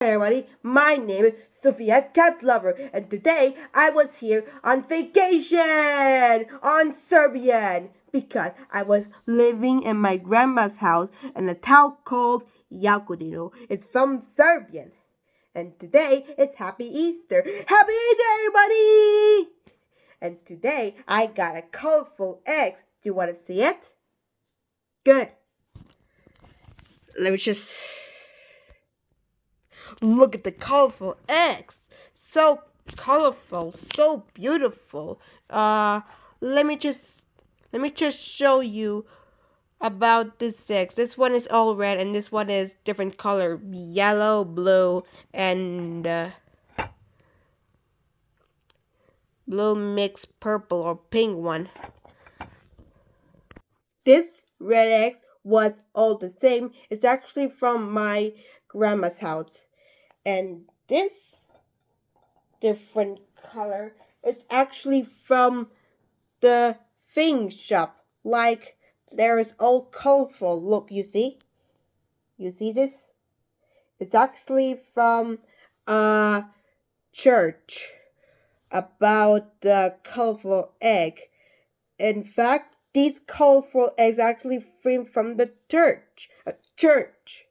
Hey everybody, my name is Sophia Cat Lover, and today I was here on vacation on Serbian because I was living in my grandma's house in a town called Jagodino. It's from Serbian, and today is Happy Easter. Happy Easter, everybody! And today I got a colorful egg. Do you want to see it? Good. Let me just look at the colorful eggs. So colorful, so beautiful. Let me just show you about this eggs. This one is all red, and this one is different color, yellow, blue, and blue mixed purple or pink one. This red egg was all the same. It's actually from my grandma's house, and this different color. It's actually from the thing shop. Like there is all colorful. Look, you see? You see this? It's actually from a church about the colorful egg. In fact, these colorful eggs actually came from the church. Church.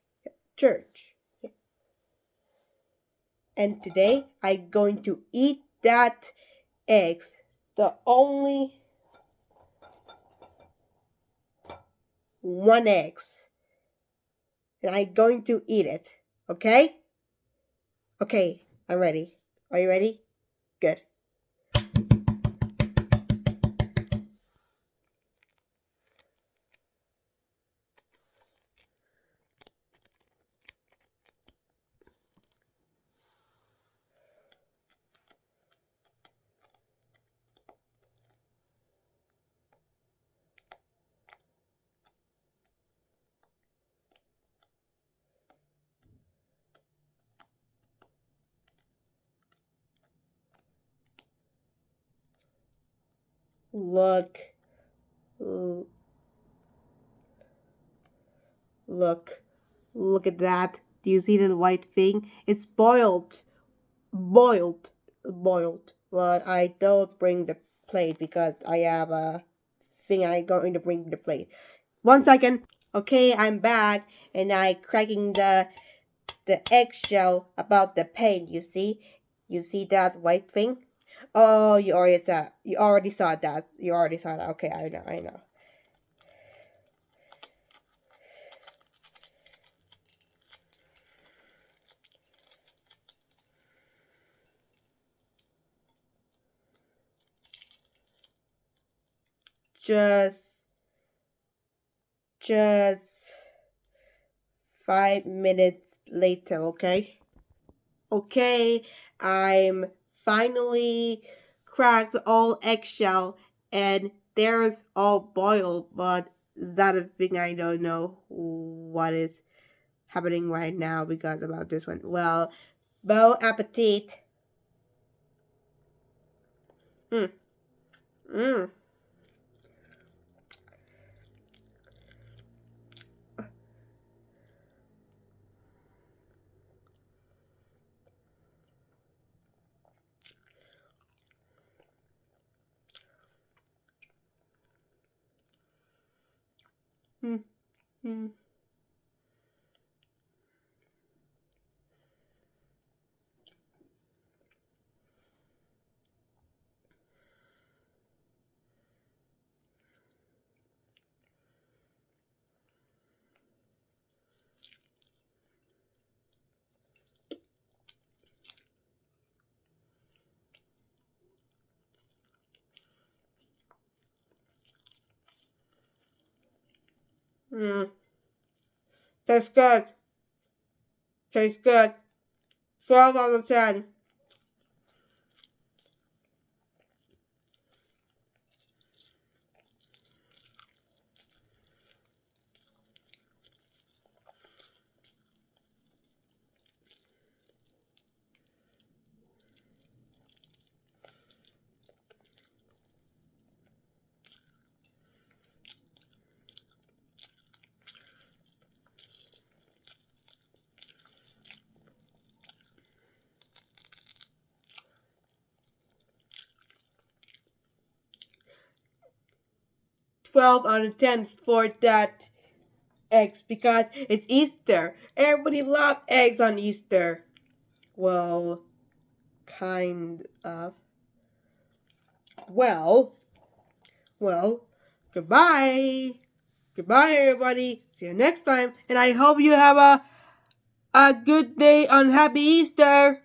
And today I'm going to eat that eggs. The only one egg. And I'm going to eat it. Okay? Okay, I'm ready. Are you ready? Good. Look. Look. Look at that. Do you see the white thing? It's boiled. Boiled. Boiled. But I don't bring the plate because I have a thing I'm going to bring the plate. 1 second. Okay, I'm back and I cracking the eggshell about the paint, you see? You see that white thing? Oh, you already saw that. You already saw that. Okay, I know. Just just 5 minutes later, okay? Okay, I'm finally cracked all eggshell and there's all boiled, but that is a thing I don't know what is happening right now because about this one. Well, bon appetit. Mm, mm. Mm, mm. Mm. Tastes good. Tastes good. 12 out of 10. 12 on the 10th for that eggs because it's Easter. Everybody loves eggs on Easter. Well, kind of. Well, goodbye. Goodbye, everybody. See you next time. And I hope you have a good day on Happy Easter.